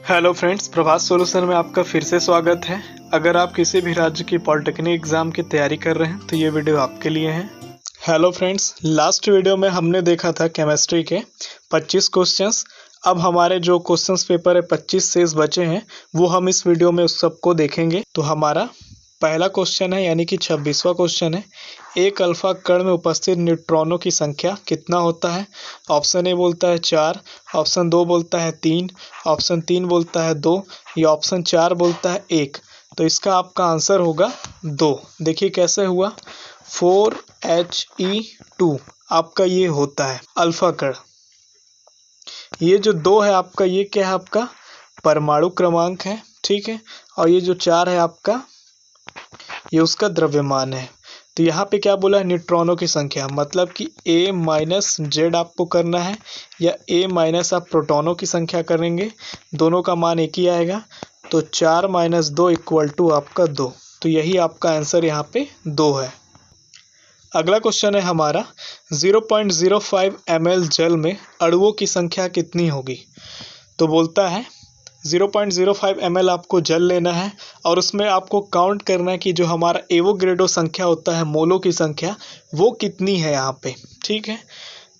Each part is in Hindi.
हेलो फ्रेंड्स, प्रभात सॉल्यूशन में आपका फिर से स्वागत है। अगर आप किसी भी राज्य की पॉलिटेक्निक एग्जाम की तैयारी कर रहे हैं तो ये वीडियो आपके लिए है। हेलो फ्रेंड्स, लास्ट वीडियो में हमने देखा था केमिस्ट्री के 25 क्वेश्चंस। अब हमारे जो क्वेश्चंस पेपर है 25 शेष बचे हैं, वो हम इस वीडियो में उस सबको देखेंगे। तो हमारा पहला क्वेश्चन है यानी कि 26वां क्वेश्चन है, एक अल्फा कण में उपस्थित न्यूट्रॉनों की संख्या कितना होता है। ऑप्शन ए बोलता है 4, ऑप्शन 2 बोलता है 3, ऑप्शन 3 बोलता है 2, या ऑप्शन 4 बोलता है 1। तो इसका आपका आंसर होगा 2। देखिए कैसे हुआ, 4He2 आपका ये होता है अल्फा कण। ये जो 2 है आपका, ये क्या है आपका परमाणु क्रमांक है, ठीक है। और ये जो 4 है आपका, ये उसका द्रव्यमान है। तो यहाँ पे क्या बोला है, न्यूट्रॉनों की संख्या, मतलब कि A माइनस जेड आपको करना है, या A माइनस आप प्रोटॉनों की संख्या करेंगे, दोनों का मान एक ही आएगा। तो 4 माइनस 2 इक्वल टू आपका 2। तो यही आपका आंसर यहाँ पे 2 है। अगला क्वेश्चन है हमारा, 0.05 ml जल में अणुओं की संख्या कितनी होगी। तो बोलता है 0.05 ml आपको जल लेना है और उसमें आपको काउंट करना है कि जो हमारा एवोग्रेडो संख्या होता है, मोलों की संख्या, वो कितनी है यहाँ पे, ठीक है।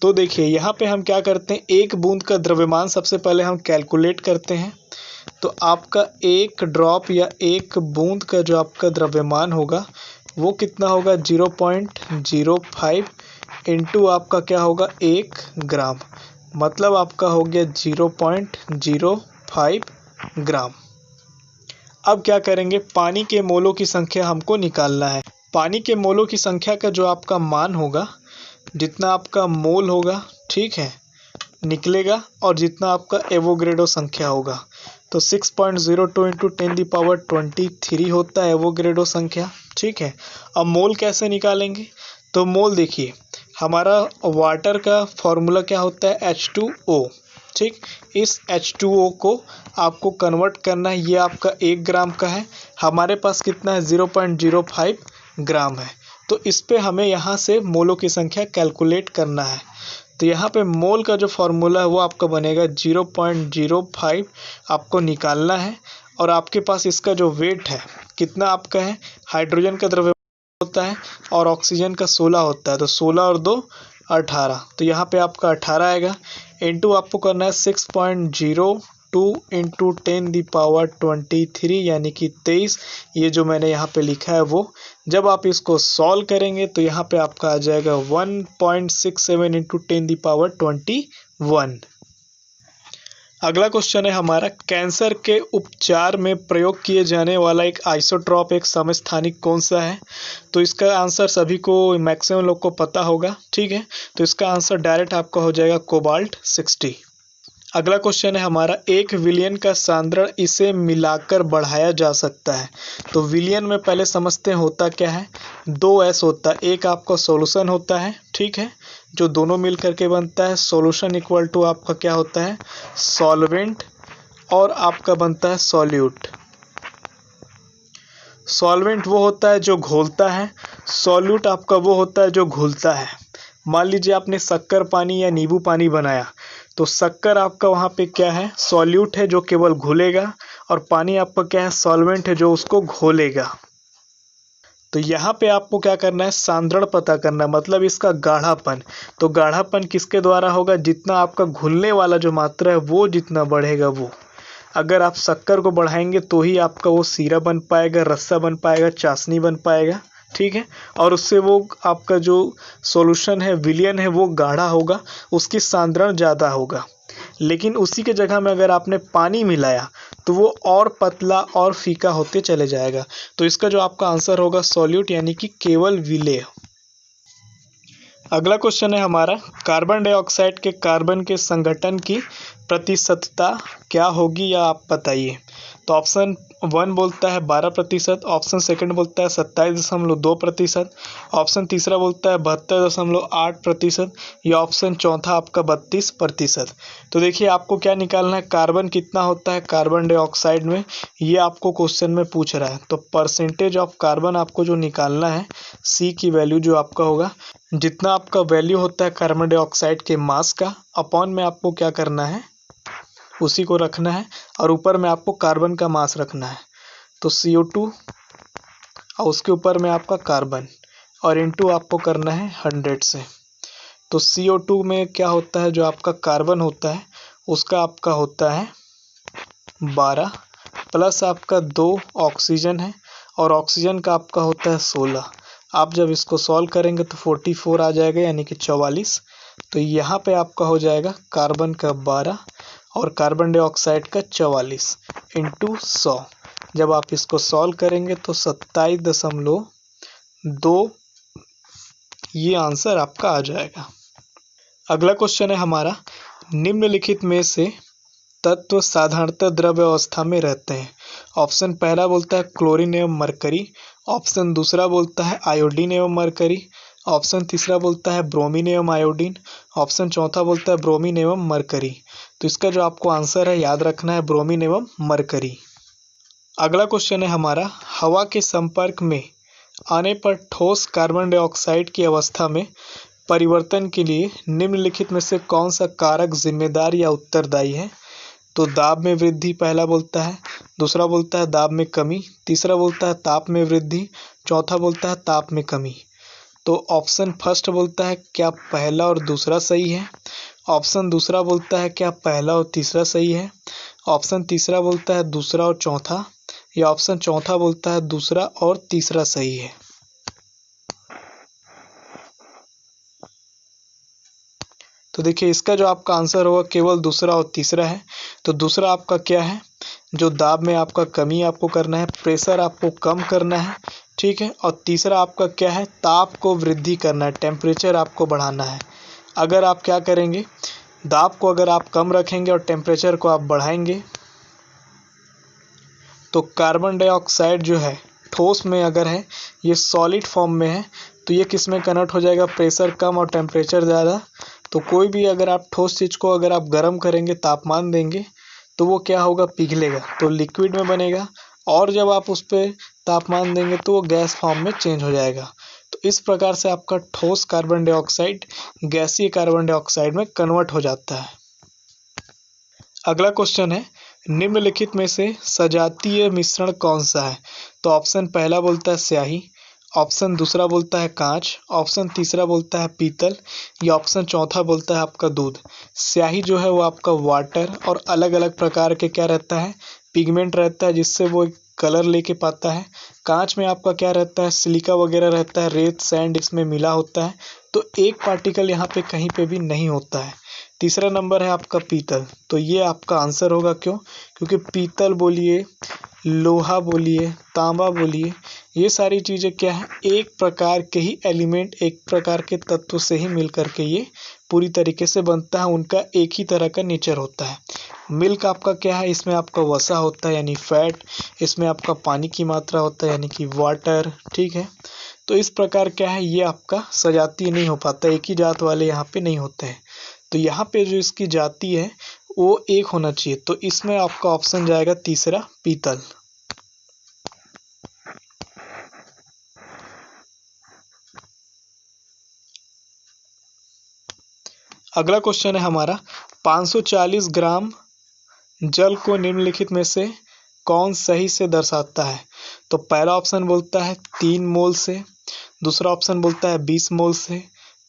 तो देखिए यहाँ पे हम क्या करते हैं, एक बूंद का द्रव्यमान सबसे पहले हम कैलकुलेट करते हैं। तो आपका एक ड्रॉप या एक बूंद का जो आपका द्रव्यमान होगा वो कितना होगा, 0.05 इंटू आपका क्या होगा 1 ग्राम, मतलब आपका हो गया 0.05 ग्राम। अब क्या करेंगे, पानी के मोलों की संख्या हमको निकालना है। पानी के मोलों की संख्या का जो आपका मान होगा, जितना आपका मोल होगा, ठीक है, निकलेगा, और जितना आपका एवोग्रेडो संख्या होगा, तो 6.02 इंटू 10⁻23 होता है एवोग्रेडो संख्या, ठीक है। अब मोल कैसे निकालेंगे, तो मोल देखिए हमारा वाटर का फॉर्मूला क्या होता है, H2O, ठीक। इस H2O को आपको कन्वर्ट करना है, ये आपका 1 ग्राम का है, हमारे पास कितना है 0.05 ग्राम है। तो इस पे हमें यहाँ से मोलों की संख्या कैलकुलेट करना है। तो यहाँ पे मोल का जो फॉर्मूला है वो आपका बनेगा 0.05 आपको निकालना है। और आपके पास इसका जो वेट है कितना आपका है, हाइड्रोजन का द्रव्यमान होता है और ऑक्सीजन का 16 होता है, तो 16 और 2 18, तो यहाँ पे आपका 18 आएगा। इंटू आपको करना है 6.02 इंटू 10⁻23 यानी कि 23। ये जो मैंने यहाँ पे लिखा है वो, जब आप इसको सॉल्व करेंगे तो यहाँ पे आपका आ जाएगा 1.67 इंटू 10⁻21। अगला क्वेश्चन है हमारा, कैंसर के उपचार में प्रयोग किए जाने वाला एक आइसोट्रॉप, एक समस्थानिक कौन सा है। तो इसका आंसर सभी को, मैक्सिमम लोग को पता होगा, ठीक है। तो इसका आंसर डायरेक्ट आपका हो जाएगा कोबाल्ट 60। अगला क्वेश्चन है हमारा, एक विलयन का सांद्रण इसे मिलाकर बढ़ाया जा सकता है। तो विलयन में पहले समझते हैं होता क्या है, 2S होता है, एक आपका सॉल्यूशन होता है, ठीक है, जो दोनों मिल करके बनता है। सॉल्यूशन इक्वल टू आपका क्या होता है, सॉल्वेंट, और आपका बनता है सॉल्यूट। सॉल्वेंट वो होता है जो घोलता है, सॉल्यूट आपका वो होता है जो घुलता है। मान लीजिए आपने शक्कर पानी या नींबू पानी बनाया, तो शक्कर आपका वहाँ पे क्या है, सॉल्यूट है जो केवल घुलेगा, और पानी आपका क्या है, सॉल्वेंट है जो उसको घोलेगा। तो यहाँ पे आपको क्या करना है, सांद्रण पता करना है, मतलब इसका गाढ़ापन। तो गाढ़ापन किसके द्वारा होगा, जितना आपका घुलने वाला जो मात्रा है वो जितना बढ़ेगा वो। अगर आप शक्कर को बढ़ाएंगे तो ही आपका वो सीरा बन पाएगा, रस्सा बन पाएगा, चाशनी बन पाएगा, ठीक है। और उससे वो आपका जो सॉल्यूशन है, विलयन है, वो गाढ़ा होगा, उसकी सांद्रण ज़्यादा होगा। लेकिन उसी के जगह में अगर आपने पानी मिलाया तो वो और पतला और फीका होते चले जाएगा। तो इसका जो आपका आंसर होगा सॉल्यूट, यानी कि केवल विलेय। अगला क्वेश्चन है हमारा, कार्बन डाइऑक्साइड के कार्बन के संघटन की प्रतिशतता क्या होगी, या आप बताइए। तो ऑप्शन 1 बोलता है 12%, ऑप्शन सेकंड बोलता है 27.2%, ऑप्शन तीसरा बोलता है 72.8%, या ऑप्शन चौथा आपका 32%। तो देखिए आपको क्या निकालना है, कार्बन कितना होता है कार्बन डाइऑक्साइड में, ये आपको क्वेश्चन में पूछ रहा है। तो परसेंटेज ऑफ कार्बन आपको जो निकालना है, सी की वैल्यू जो आपका होगा, जितना आपका वैल्यू होता है कार्बन डाइऑक्साइड के मास का, अपॉन में आपको क्या करना है, उसी को रखना है और ऊपर में आपको कार्बन का मास रखना है। तो CO2 और उसके ऊपर में आपका कार्बन और इनटू आपको करना है 100 से। तो CO2 में क्या होता है, जो आपका कार्बन होता है उसका आपका होता है 12 प्लस आपका 2 ऑक्सीजन है और ऑक्सीजन का आपका होता है 16। आप जब इसको सॉल्व करेंगे तो 44 आ जाएगा, यानी कि 44। तो यहाँ पे आपका हो जाएगा कार्बन का 12 और कार्बन डाइऑक्साइड का 44 इंटू 100। जब आप इसको सॉल्व करेंगे तो 27.2 ये आंसर आपका आ जाएगा। अगला क्वेश्चन है हमारा, निम्नलिखित में से तत्व साधारणतः द्रव्य अवस्था में रहते हैं। ऑप्शन पहला बोलता है क्लोरीन एवं मरकरी, ऑप्शन दूसरा बोलता है आयोडीन एवं मरकरी, ऑप्शन तीसरा बोलता है ब्रोमीन एवं आयोडीन, ऑप्शन चौथा बोलता है ब्रोमीन एवं मरकरी। तो इसका जो आपको आंसर है याद रखना है ब्रोमीन एवं मरकरी। अगला क्वेश्चन है हमारा, हवा के संपर्क में आने पर ठोस कार्बन डाइऑक्साइड की अवस्था में परिवर्तन के लिए निम्नलिखित में से कौन सा कारक जिम्मेदार या उत्तरदायी है। तो दाब में वृद्धि पहला बोलता है, दूसरा बोलता है दाब में कमी, तीसरा बोलता है ताप में वृद्धि, चौथा बोलता है ताप में कमी। तो ऑप्शन फर्स्ट बोलता है क्या पहला और दूसरा सही है, ऑप्शन दूसरा बोलता है क्या पहला और तीसरा सही है, ऑप्शन तीसरा बोलता है दूसरा और चौथा, या ऑप्शन चौथा बोलता है दूसरा और तीसरा सही है। तो देखिए इसका जो आपका आंसर होगा केवल दूसरा और तीसरा है। तो दूसरा आपका क्या है, जो दाब में आपका कमी आपको करना है, प्रेशर आपको कम करना है, ठीक है। और तीसरा आपका क्या है, ताप को वृद्धि करना है, टेम्परेचर आपको बढ़ाना है। अगर आप क्या करेंगे, दाब को अगर आप कम रखेंगे और टेम्परेचर को आप बढ़ाएंगे तो कार्बन डाइऑक्साइड जो है ठोस में अगर है, ये सॉलिड फॉर्म में है, तो ये किस में कन्वर्ट हो जाएगा, प्रेशर कम और टेम्परेचर ज़्यादा। तो कोई भी अगर आप ठोस चीज़ को अगर आप गर्म करेंगे, तापमान देंगे, तो वो क्या होगा, पिघलेगा, तो लिक्विड में बनेगा। और जब आप उस पर तापमान देंगे तो वो गैस फॉर्म में चेंज हो जाएगा। तो इस प्रकार से आपका ठोस कार्बन डाइऑक्साइड गैसीय कार्बन डाइऑक्साइड में कन्वर्ट हो जाता है। अगला क्वेश्चन है, निम्नलिखित में से सजातीय मिश्रण कौन सा है। तो ऑप्शन पहला बोलता है स्याही, ऑप्शन दूसरा बोलता है कांच, ऑप्शन तीसरा बोलता है पीतल, या ऑप्शन चौथा बोलता है आपका दूध। स्याही जो है वो आपका वाटर और अलग अलग प्रकार के क्या रहता है, पिगमेंट रहता है, जिससे वो कलर लेके पाता है। कांच में आपका क्या रहता है, सिलिका वगैरह रहता है, रेत सैंड इसमें मिला होता है, तो एक पार्टिकल यहाँ पे कहीं पे भी नहीं होता है। तीसरा नंबर है आपका पीतल, तो ये आपका आंसर होगा, क्यों, क्योंकि पीतल बोलिए, लोहा बोलिए, तांबा बोलिए, ये सारी चीज़ें क्या है, एक प्रकार के ही एलिमेंट, एक प्रकार के तत्व से ही मिल करके ये पूरी तरीके से बनता है, उनका एक ही तरह का नेचर होता है। मिल्क आपका क्या है, इसमें आपका वसा होता है यानी फैट, इसमें आपका पानी की मात्रा होता है यानी कि वाटर, ठीक है। तो इस प्रकार क्या है, ये आपका सजातीय नहीं हो पाता, एक ही जात वाले यहाँ पे नहीं होते हैं। तो यहाँ पे जो इसकी जाति है वो एक होना चाहिए, तो इसमें आपका ऑप्शन जाएगा तीसरा पीतल। अगला क्वेश्चन है हमारा, 540 ग्राम जल को निम्नलिखित में से कौन सही से दर्शाता है। तो पहला ऑप्शन बोलता है 3 मोल से, दूसरा ऑप्शन बोलता है 20 मोल से,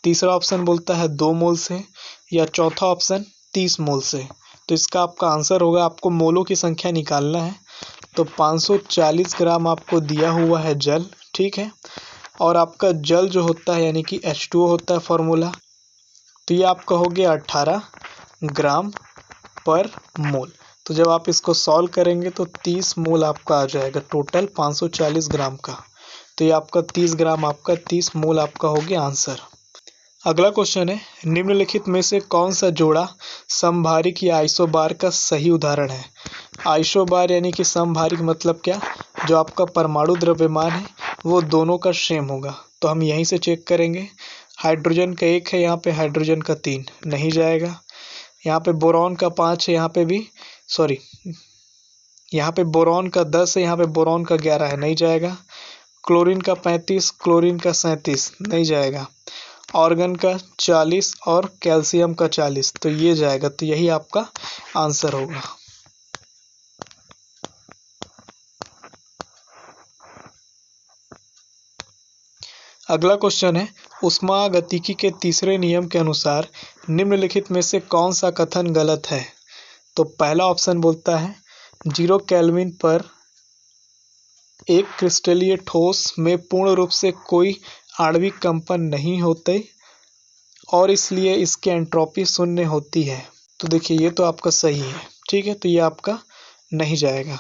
तीसरा ऑप्शन बोलता है 2 मोल से, या चौथा ऑप्शन 30 मोल से। तो इसका आपका आंसर होगा, आपको मोलों की संख्या निकालना है। तो 540 ग्राम आपको दिया हुआ है जल, ठीक है, और आपका जल जो होता है यानी कि H2O होता है फॉर्मूला, तो ये आपका हो गया 18 ग्राम पर मोल। तो जब आप इसको सॉल्व करेंगे तो 30 मोल आपका आ जाएगा, टोटल 540 ग्राम का। तो ये आपका 30 ग्राम आपका 30 मोल आपका हो गया आंसर। अगला क्वेश्चन है, निम्नलिखित में से कौन सा जोड़ा समभारिक या आइसोबार का सही उदाहरण है। आइसोबार यानी कि समभारिक मतलब क्या, जो आपका परमाणु द्रव्यमान है वो दोनों का सेम होगा। तो हम यहीं से चेक करेंगे, हाइड्रोजन का 1 है, यहाँ पे हाइड्रोजन का 3 नहीं जाएगा, यहाँ पे बोरॉन का 5 है, यहाँ पे भी सॉरी यहाँ पे बोरॉन का 10 है, यहाँ पे बोरॉन का 11 है, नहीं जाएगा। क्लोरीन का 35, क्लोरीन का 37 नहीं जाएगा। ऑर्गन का 40 और कैल्शियम का 40, तो ये जाएगा, तो यही आपका आंसर होगा। अगला क्वेश्चन है, ऊष्मागतिकी के तीसरे नियम के अनुसार निम्नलिखित में से कौन सा कथन गलत है? तो पहला ऑप्शन बोलता है 0 केल्विन पर एक क्रिस्टलीय ठोस में पूर्ण रूप से कोई आणविक कंपन नहीं होते और इसलिए इसकी एंट्रोपी शून्य होती है। तो देखिए ये तो आपका सही है, ठीक है, तो ये आपका नहीं जाएगा।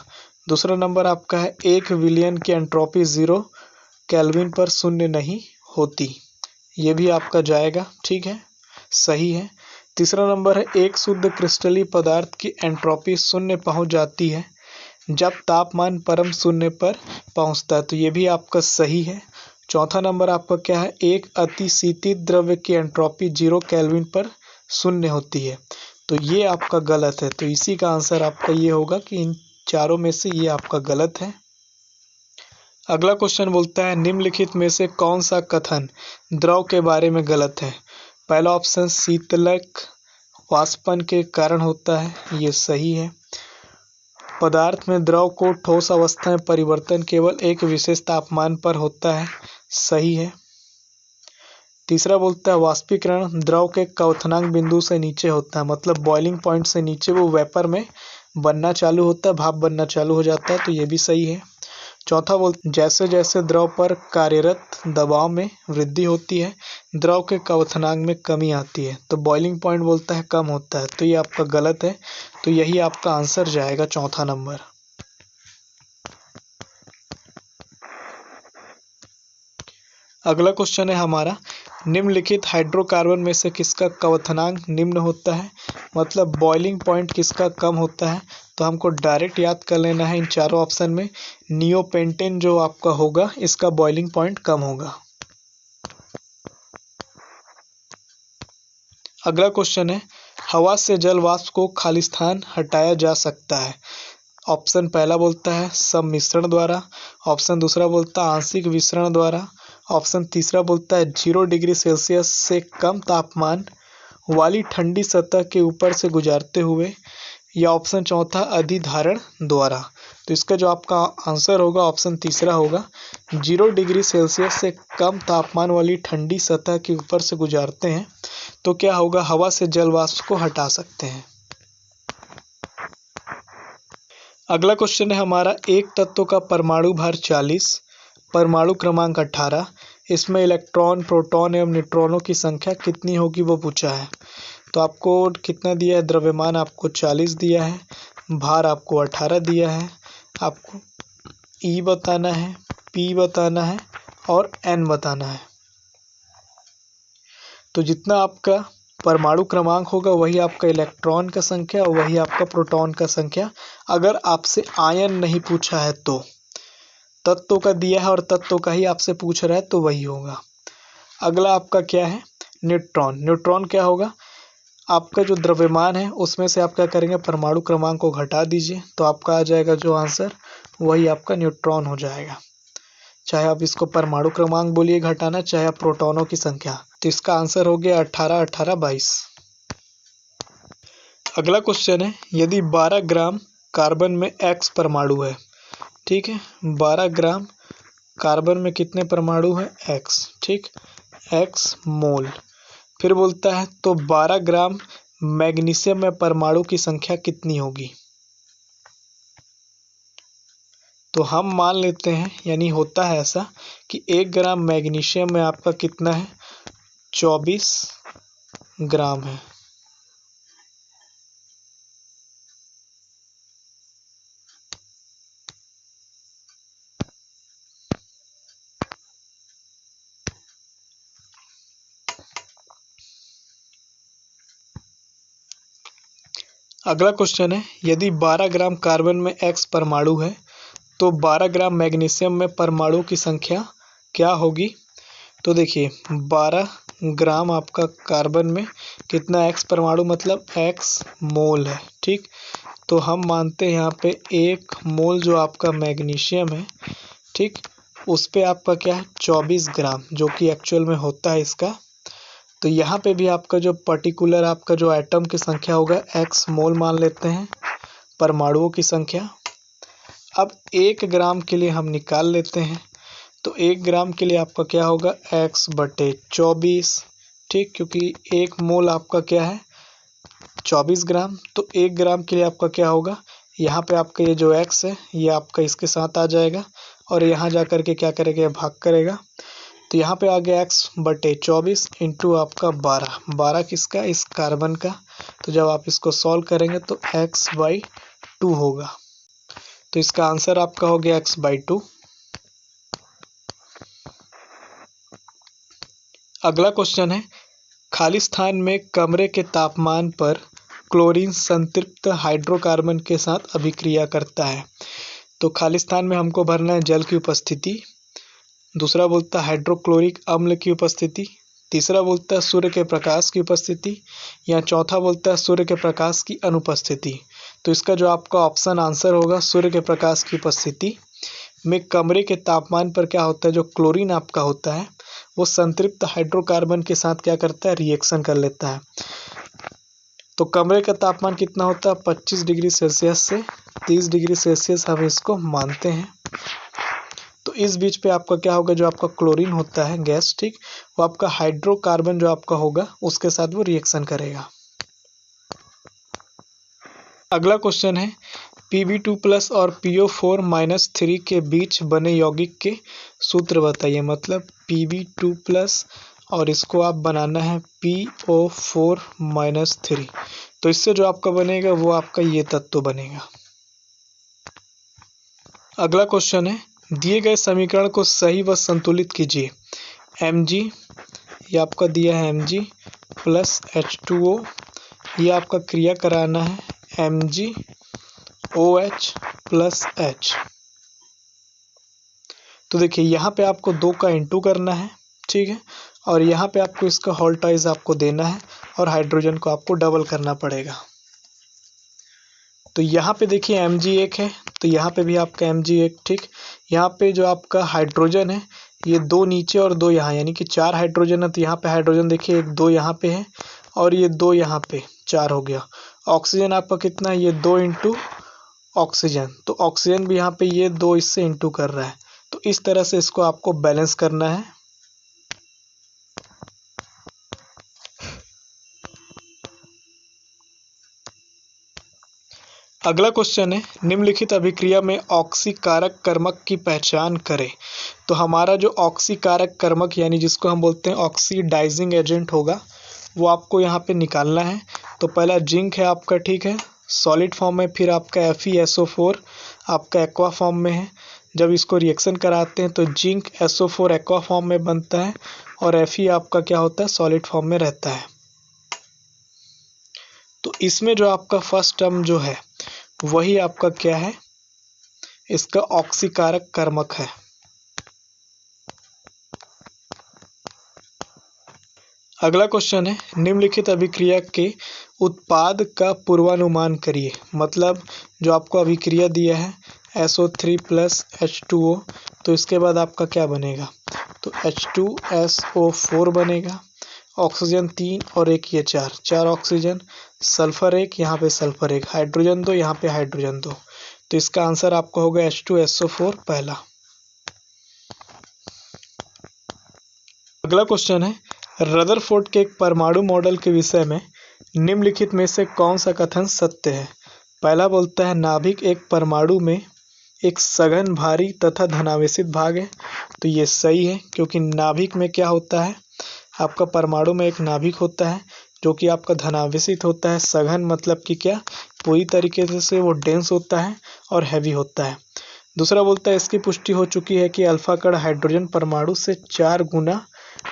दूसरा नंबर आपका है 1 विलियन की एंट्रोपी 0 केल्विन पर शून्य नहीं होती, ये भी आपका जाएगा, ठीक है, सही है। तीसरा नंबर है एक शुद्ध क्रिस्टलीय पदार्थ की एंट्रोपी शून्य पहुंच जाती है जब तापमान परम शून्य पर पहुंचता है, तो ये भी आपका सही है। चौथा नंबर आपका क्या है, एक अतिशीतित द्रव्य की एंट्रोपी 0 केल्विन पर शून्य होती है, तो ये आपका गलत है। तो इसी का आंसर आपका ये होगा कि इन चारों में से ये आपका गलत है। अगला क्वेश्चन बोलता है निम्नलिखित में से कौन सा कथन द्रव के बारे में गलत है? पहला ऑप्शन शीतलक वाष्पन के कारण होता है, ये सही है। पदार्थ में द्रव को ठोस अवस्था में परिवर्तन केवल एक विशेष तापमान पर होता है, सही है। तीसरा बोलता है वाष्पीकरण द्रव के क्वथनांक बिंदु से नीचे होता है, मतलब बॉइलिंग पॉइंट से नीचे वो वेपर में बनना चालू होता है, भाप बनना चालू हो जाता है, तो ये भी सही है। चौथा बोलते जैसे जैसे द्रव पर कार्यरत दबाव में वृद्धि होती है द्रव के क्वथनांक में कमी आती है, तो बॉइलिंग पॉइंट बोलता है कम होता है, तो ये आपका गलत है, तो यही आपका आंसर जाएगा चौथा नंबर। अगला क्वेश्चन है हमारा निम्नलिखित हाइड्रोकार्बन में से किसका क्वथनांक निम्न होता है, मतलब बॉइलिंग पॉइंट किसका कम होता है? तो हमको डायरेक्ट याद कर लेना है इन चारों ऑप्शन में नियोपेंटेन जो आपका होगा इसका बॉइलिंग पॉइंट कम होगा। अगला क्वेश्चन है हवा से जल वाष्प को खालिस्तान हटाया जा सकता है? ऑप्शन पहला बोलता है सम्मिश्रण द्वारा, ऑप्शन दूसरा बोलता है आंशिक विसरण द्वारा, ऑप्शन तीसरा बोलता है 0 डिग्री सेल्सियस से कम तापमान वाली ठंडी सतह के ऊपर से गुजारते हुए, या ऑप्शन चौथा अधिधारण द्वारा। तो इसका जो आपका आंसर होगा ऑप्शन तीसरा होगा, 0 डिग्री सेल्सियस से कम तापमान वाली ठंडी सतह के ऊपर से गुजारते हैं तो क्या होगा, हवा से जल वाष्प को हटा सकते हैं। अगला क्वेश्चन है हमारा एक तत्व का परमाणु भार 40, परमाणु क्रमांक 18, इसमें इलेक्ट्रॉन प्रोटॉन एवं न्यूट्रॉनों की संख्या कितनी होगी वो पूछा है। तो आपको कितना दिया है, द्रव्यमान आपको 40 दिया है, भार आपको 18 दिया है, आपको ई बताना है, पी बताना है और एन बताना है। तो जितना आपका परमाणु क्रमांक होगा वही आपका इलेक्ट्रॉन का संख्या और वही आपका प्रोटॉन का संख्या, अगर आपसे आयन नहीं पूछा है तो। तत्व का दिया है और तत्व का ही आपसे पूछ रहा है तो वही होगा। अगला आपका क्या है, न्यूट्रॉन। न्यूट्रॉन क्या होगा, आपका जो द्रव्यमान है उसमें से आप क्या करेंगे, परमाणु क्रमांक को घटा दीजिए, तो आपका आ जाएगा जो आंसर वही आपका न्यूट्रॉन हो जाएगा। चाहे आप इसको परमाणु क्रमांक बोलिए घटाना, चाहे आप प्रोटॉनों की संख्या, तो इसका आंसर हो गया 18 18 22। अगला क्वेश्चन है यदि 12 ग्राम कार्बन में X परमाणु है, ठीक है, 12 ग्राम कार्बन में कितने परमाणु है, X, ठीक, X मोल। फिर बोलता है तो 12 ग्राम मैग्नीशियम में परमाणु की संख्या कितनी होगी? तो हम मान लेते हैं, यानी होता है ऐसा कि 1 ग्राम मैग्नीशियम में आपका कितना है, 24 ग्राम है। अगला क्वेश्चन है यदि 12 ग्राम कार्बन में X परमाणु है तो 12 ग्राम मैग्नीशियम में परमाणु की संख्या क्या होगी? तो देखिए 12 ग्राम आपका कार्बन में कितना X परमाणु, मतलब X मोल है, ठीक। तो हम मानते हैं यहाँ पे 1 मोल जो आपका मैग्नीशियम है, ठीक, उस पे आपका क्या है 24 ग्राम, जो कि एक्चुअल में होता है इसका तो यहाँ पे भी आपका जो पर्टिकुलर आपका जो एटम की संख्या होगा x मोल मान लेते हैं, परमाणुओं की संख्या। अब 1 ग्राम के लिए हम निकाल लेते हैं, तो 1 ग्राम के लिए आपका क्या होगा x/24, ठीक, क्योंकि 1 मोल आपका क्या है 24 ग्राम। तो 1 ग्राम के लिए आपका क्या होगा, यहाँ पे आपका ये जो x है ये आपका इसके साथ आ जाएगा और यहाँ जा कर के क्या करेगा, भाग करेगा। तो यहाँ पे आ गया x/24 इंटू आपका 12 किसका, इस कार्बन का। तो जब आप इसको सॉल्व करेंगे तो x/2 होगा। तो इसका आंसर आपका हो गया x/2। अगला क्वेश्चन है, खाली स्थान में कमरे के तापमान पर क्लोरीन संतृप्त हाइड्रोकार्बन के साथ अभिक्रिया करता है। तो खाली स्थान में हमको भरना है जल की उपस्थिति, दूसरा बोलता है हाइड्रोक्लोरिक अम्ल की उपस्थिति, तीसरा बोलता है सूर्य के प्रकाश की उपस्थिति, या चौथा बोलता है सूर्य के प्रकाश की अनुपस्थिति। तो इसका जो आपका ऑप्शन आंसर होगा सूर्य के प्रकाश की उपस्थिति में कमरे के तापमान पर क्या होता है, जो क्लोरीन आपका होता है वो संतृप्त हाइड्रोकार्बन के साथ क्या करता है, रिएक्शन कर लेता है। तो कमरे का तापमान कितना होता है 25 डिग्री सेल्सियस से 30 डिग्री सेल्सियस हम इसको मानते हैं। तो इस बीच पे आपका क्या होगा, जो आपका क्लोरीन होता है गैस, ठीक, वो आपका हाइड्रोकार्बन जो आपका होगा उसके साथ वो रिएक्शन करेगा। अगला क्वेश्चन है, Pb2+ और PO4-3 के बीच बने यौगिक के सूत्र बताइए। मतलब Pb2+ और इसको आप बनाना है PO4-3, तो इससे जो आपका बनेगा वो आपका ये तत्व बनेगा। अगला क्वेश्चन है, दिए गए समीकरण को सही व संतुलित कीजिए। Mg, ये आपका दिया है Mg प्लस H2O, ये आपका क्रिया कराना है MgOH प्लस H। तो देखिए यहाँ पे आपको 2 का इंटू करना है, ठीक है, और यहाँ पे आपको इसका होल्टाइज आपको देना है और हाइड्रोजन को आपको डबल करना पड़ेगा। तो यहाँ पे देखिए Mg1 है, तो यहाँ पे भी आपका Mg1, ठीक। यहाँ पे जो आपका हाइड्रोजन है ये 2 नीचे और 2 यहाँ, यानी कि 4 हाइड्रोजन है। तो यहाँ पे हाइड्रोजन देखिए 1 2 यहाँ पे है और ये 2 यहाँ पे, 4 हो गया। ऑक्सीजन आपका कितना है, ये 2 इंटू ऑक्सीजन, तो ऑक्सीजन भी यहाँ पे ये 2 इससे इंटू कर रहा है। तो इस तरह से इसको आपको बैलेंस करना है। अगला क्वेश्चन है, निम्नलिखित अभिक्रिया में ऑक्सीकारक कर्मक की पहचान करें। तो हमारा जो ऑक्सीकारक कर्मक यानी जिसको हम बोलते हैं ऑक्सीडाइजिंग एजेंट होगा वो आपको यहाँ पे निकालना है। तो पहला जिंक है आपका, ठीक है, सॉलिड फॉर्म में, फिर आपका FeSO4 आपका एक्वा फॉर्म में है। जब इसको रिएक्शन कराते हैं तो जिंक SO4 एक्वा फॉर्म में बनता है और Fe आपका क्या होता है, सॉलिड फॉर्म में रहता है। तो इसमें जो आपका फर्स्ट टर्म जो है वही आपका क्या है, इसका ऑक्सीकारक कर्मक है। अगला क्वेश्चन है, निम्नलिखित अभिक्रिया के उत्पाद का पूर्वानुमान करिए। मतलब जो आपको अभिक्रिया दिया है SO3 प्लस H2O, तो इसके बाद आपका क्या बनेगा, तो H2SO4 बनेगा। ऑक्सीजन 3 और 1 ये 4 ऑक्सीजन, सल्फर 1, यहाँ पे सल्फर 1, हाइड्रोजन 2, यहाँ पे हाइड्रोजन 2। तो इसका आंसर आपका होगा H2SO4 पहला। अगला क्वेश्चन है, रदरफोर्ड के एक परमाणु मॉडल के विषय में निम्नलिखित में से कौन सा कथन सत्य है। पहला बोलता है नाभिक एक परमाणु में एक सघन भारी तथा धनावेशित भाग है। तो ये सही है, क्योंकि नाभिक में क्या होता है, आपका परमाणु में एक नाभिक होता है जो कि आपका धनावेशित होता है। सघन मतलब कि क्या, पूरी तरीके से वो डेंस होता है और हैवी होता है। दूसरा बोलता है इसकी पुष्टि हो चुकी है कि अल्फा कण हाइड्रोजन परमाणु से 4 गुना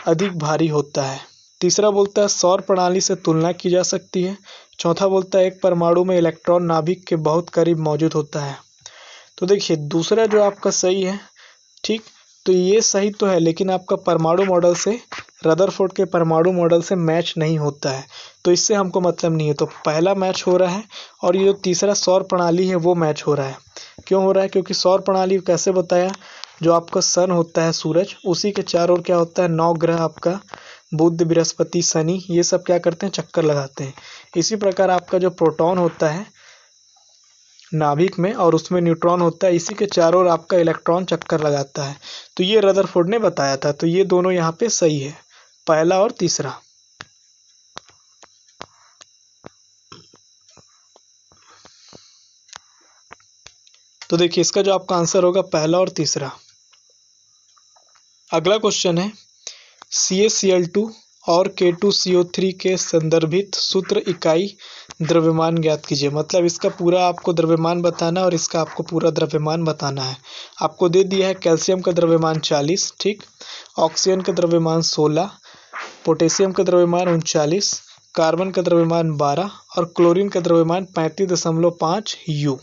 अधिक भारी होता है। तीसरा बोलता है सौर प्रणाली से तुलना की जा सकती है। चौथा बोलता है एक परमाणु में इलेक्ट्रॉन नाभिक के बहुत करीब मौजूद होता है। तो देखिए दूसरा जो आपका सही है, ठीक, तो ये सही तो है, लेकिन आपका परमाणु मॉडल से, रदरफोर्ड के परमाणु मॉडल से मैच नहीं होता है, तो इससे हमको मतलब नहीं है। तो पहला मैच हो रहा है और ये जो तीसरा सौर प्रणाली है वो मैच हो रहा है। क्यों हो रहा है, क्योंकि सौर प्रणाली कैसे बताया, जो आपका सन होता है सूरज, उसी के चारों ओर क्या होता है 9 ग्रह आपका बुध बृहस्पति शनि ये सब क्या करते हैं, चक्कर लगाते हैं। इसी प्रकार आपका जो प्रोटॉन होता है नाभिक में और उसमें न्यूट्रॉन होता है, इसी के चारों ओर आपका इलेक्ट्रॉन चक्कर लगाता है। तो ये रदरफोर्ड ने बताया था, तो ये दोनों यहाँ पे सही है, पहला और तीसरा। तो देखिए इसका जो आपका आंसर होगा पहला और तीसरा। अगला क्वेश्चन है CaCl2 और K2CO3 के संदर्भित सूत्र इकाई द्रव्यमान ज्ञात कीजिए। मतलब इसका पूरा आपको द्रव्यमान बताना है और इसका आपको पूरा द्रव्यमान बताना है। आपको दे दिया है कैल्शियम का द्रव्यमान 40, ठीक, ऑक्सीजन का द्रव्यमान 16, पोटेशियम का द्रव्यमान 39, कार्बन का द्रव्यमान 12 और क्लोरीन का द्रव्यमान 35.5 U।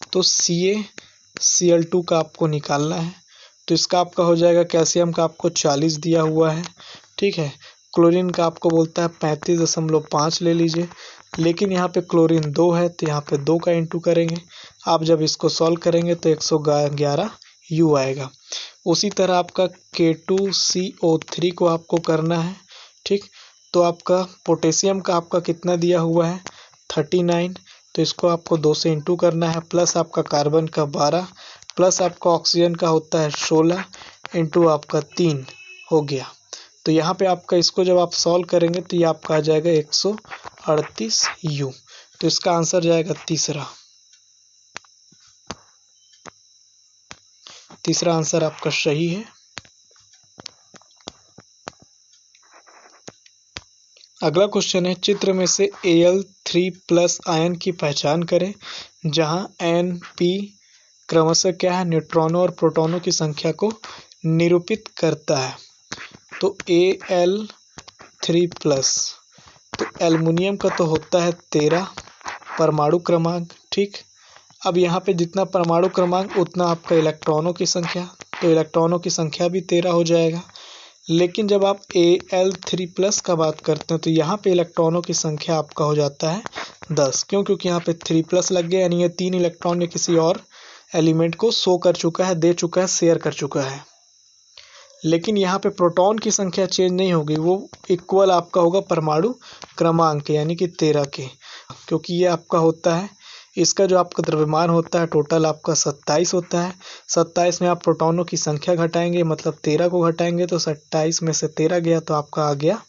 तो CaCl2 का आपको निकालना है, तो इसका आपका हो जाएगा, कैल्शियम का आपको 40 दिया हुआ है, ठीक है, क्लोरीन का आपको बोलता है 35.5 ले लीजिए, लेकिन यहाँ पे क्लोरीन 2 है तो यहाँ पे 2 का इंटू करेंगे। आप जब इसको सॉल्व करेंगे तो 111 U आएगा। उसी तरह आपका K2CO3 को आपको करना है, ठीक, तो आपका पोटेशियम का आपका कितना दिया हुआ है 39, तो इसको आपको 2 से इंटू करना है, प्लस आपका कार्बन का 12 प्लस आपका ऑक्सीजन का होता है 16 इंटू आपका 3 हो गया। तो यहाँ पे आपका इसको जब आप सॉल्व करेंगे तो ये आपका आ जाएगा 138 U। तो इसका आंसर जाएगा तीसरा। तीसरा आंसर आपका सही है। अगला क्वेश्चन है चित्र में से Al3+ आयन की पहचान करें जहां Np क्रमशः क्या है, न्यूट्रॉनों और प्रोटॉनों की संख्या को निरूपित करता है। तो Al3+, तो एल्युमिनियम का तो होता है 13 परमाणु क्रमांक, ठीक। अब यहाँ पे जितना परमाणु क्रमांक उतना आपका इलेक्ट्रॉनों की संख्या, तो इलेक्ट्रॉनों की संख्या भी 13 हो जाएगा। लेकिन जब आप Al3+ का बात करते हैं तो यहाँ पे इलेक्ट्रॉनों की संख्या आपका हो जाता है 10। क्यों? क्योंकि यहाँ पे 3+ लग गया, यानी ये 3 इलेक्ट्रॉन या किसी और एलिमेंट को शो कर चुका है, दे चुका है, शेयर कर चुका है। लेकिन यहाँ पे प्रोटॉन की संख्या चेंज नहीं होगी, वो इक्वल आपका होगा परमाणु क्रमांक यानी कि 13 के, क्योंकि ये आपका होता है, इसका जो आपका द्रव्यमान होता है टोटल आपका 27 होता है। 27 में आप प्रोटॉनों की संख्या घटाएंगे, मतलब 13 को घटाएंगे तो 27 में से 13 गया तो आपका आ गया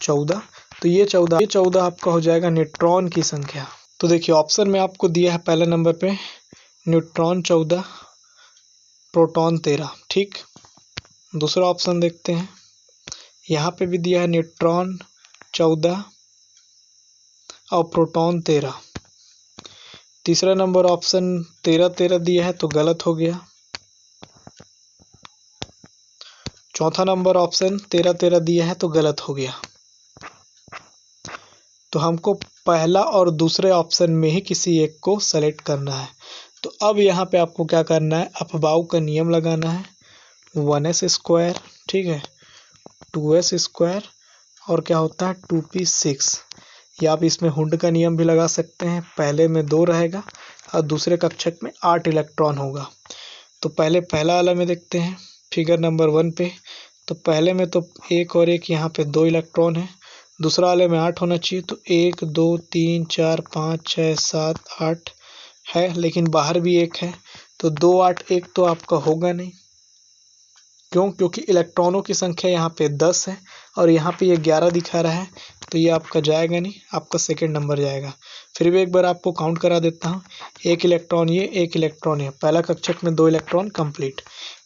14। तो ये 14 आपका हो जाएगा न्यूट्रॉन की संख्या। तो देखिए ऑप्शन में आपको दिया है पहले नंबर पे न्यूट्रॉन 14, प्रोटॉन 13, ठीक। दूसरा ऑप्शन देखते हैं, यहाँ पे भी दिया है न्यूट्रॉन 14 और प्रोटॉन 13। तीसरा नंबर ऑप्शन 13 दिया है तो गलत हो गया। चौथा नंबर ऑप्शन 13 दिया है तो गलत हो गया। तो हमको पहला और दूसरे ऑप्शन में ही किसी एक को सेलेक्ट करना है। तो अब यहाँ पे आपको क्या करना है, अपवाऊ का नियम लगाना है। 1s², ठीक है, 2s² और क्या होता है 2p6, या आप इसमें हुंड का नियम भी लगा सकते हैं। पहले में 2 रहेगा और दूसरे कक्षक में 8 इलेक्ट्रॉन होगा। तो पहले पहला वाला में देखते हैं फिगर नंबर 1 पे। तो पहले में तो 1 और 1 यहाँ पे 2 इलेक्ट्रॉन है, दूसरा वाले में 8 होना चाहिए। तो 1 2 3 4 5 6 7 8 है, लेकिन बाहर भी 1 है, तो 2 8 1 तो आपका होगा नहीं। क्यों? क्योंकि इलेक्ट्रॉनों की संख्या यहाँ पे 10 है और यहाँ पे ये 11 दिखा रहा है, तो ये आपका जाएगा नहीं, आपका सेकंड नंबर जाएगा। फिर भी एक बार आपको काउंट करा देता हूँ, 1 इलेक्ट्रॉन ये, 1 इलेक्ट्रॉन ये, पहला कक्षक में 2 इलेक्ट्रॉन कंप्लीट।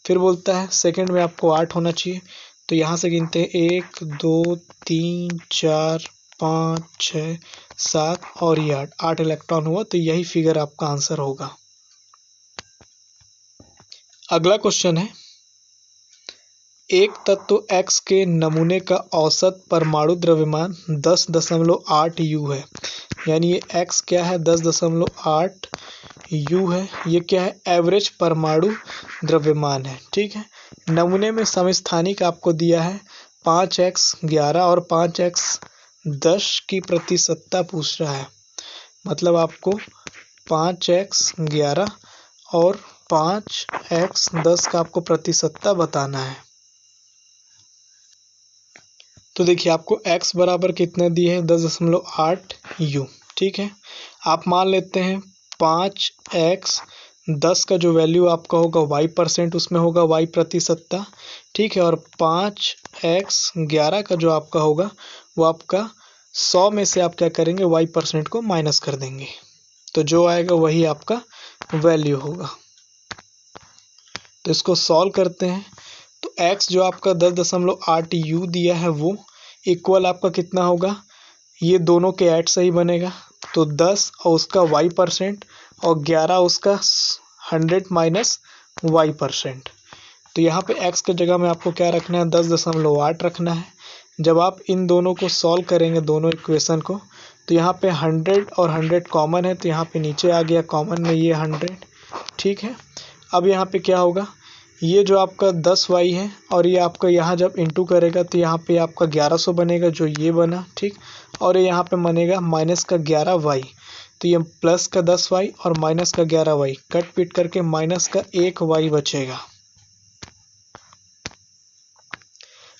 फिर बोलता है सेकंड में आपको 8 होना चाहिए, तो यहाँ से गिनते हैं 1 2 3 4 5 6 7 और ये 8 इलेक्ट्रॉन हुआ, तो यही फिगर आपका आंसर होगा। अगला क्वेश्चन है, एक तत्व X के नमूने का औसत परमाणु द्रव्यमान 10.8 U है, यानी ये X क्या है 10.8 U है। ये क्या है, एवरेज परमाणु द्रव्यमान है, ठीक है। नमूने में समस्थानिक आपको दिया है 5x 11 और 5x 10 की प्रतिशतता पूछ रहा है। मतलब आपको 5x 11 और 5x 10 का आपको प्रतिशतता बताना है। तो देखिए आपको x बराबर कितना दिए है 10.8 u। ठीक है, आप मान लेते हैं 5x 10 का जो वैल्यू आपका होगा y% उसमें होगा y प्रतिशतता। ठीक है, और 5x 11 का जो आपका होगा वो आपका 100 में से आप क्या करेंगे y% को माइनस कर देंगे, तो जो आएगा वही आपका वैल्यू होगा। तो इसको सॉल्व करते हैं तो x जो आपका 10.8 u दिया है वो इक्वल आपका कितना होगा, ये दोनों के ऐड से ही बनेगा, तो 10 और उसका y% और 11 उसका 100 माइनस y%। तो यहाँ पे x के जगह में आपको क्या रखना है 10.8 रखना है। जब आप इन दोनों को सॉल्व करेंगे दोनों इक्वेशन को, तो यहाँ पे 100 और 100 कॉमन है, तो यहाँ पे नीचे आ गया कॉमन में ये 100। ठीक है, अब यहाँ पे क्या होगा, ये जो आपका 10y है और ये आपका यहाँ जब इंटू करेगा तो यहाँ पे आपका 1100 बनेगा जो ये बना। ठीक, और ये यहाँ पे बनेगा माइनस का 11y, तो ये प्लस का 10y और माइनस का 11y कट पीट करके माइनस का 1y बचेगा।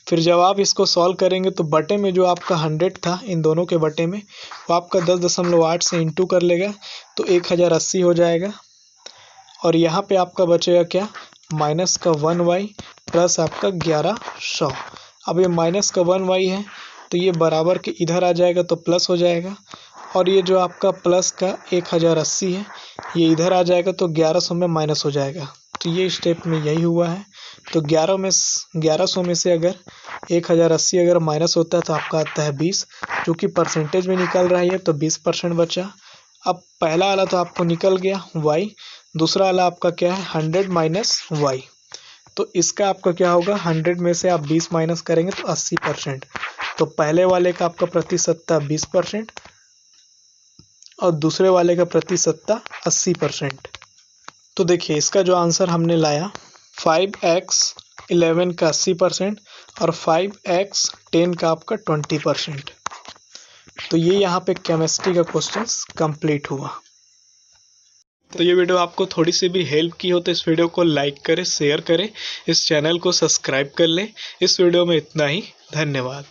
फिर जब आप इसको सॉल्व करेंगे तो बटे में जो आपका 100 था इन दोनों के बटे में वो आपका 10.8 से इंटू कर लेगा तो 1080 हो जाएगा, और यहाँ पे आपका बचेगा क्या माइनस का 1y प्लस आपका 1100। अब ये माइनस का 1y है तो ये बराबर के इधर आ जाएगा तो प्लस हो जाएगा, और ये जो आपका प्लस का 1080 है ये इधर आ जाएगा तो 1100 में माइनस हो जाएगा। तो ये स्टेप में यही हुआ है। तो 1100 में से अगर 1080 अगर माइनस होता है तो आपका आता है 20, जो कि परसेंटेज में निकल रहा है तो 20% बचा। अब पहला वाला तो आपको निकल गया y, दूसरा वाला आपका क्या है 100 माइनस y, तो इसका आपका क्या होगा 100 में से आप 20 माइनस करेंगे तो 80%। तो पहले वाले का आपका प्रतिशतता 20% और दूसरे वाले का प्रतिशतता 80%। तो देखिए इसका जो आंसर हमने लाया 5x 11 का 80% और 5x 10 का आपका 20%। तो ये यहाँ पे केमिस्ट्री का क्वेश्चंस कंप्लीट हुआ। तो ये वीडियो आपको थोड़ी सी भी हेल्प की हो तो इस वीडियो को लाइक करें, शेयर करें, इस चैनल को सब्सक्राइब कर लें। इस वीडियो में इतना ही, धन्यवाद।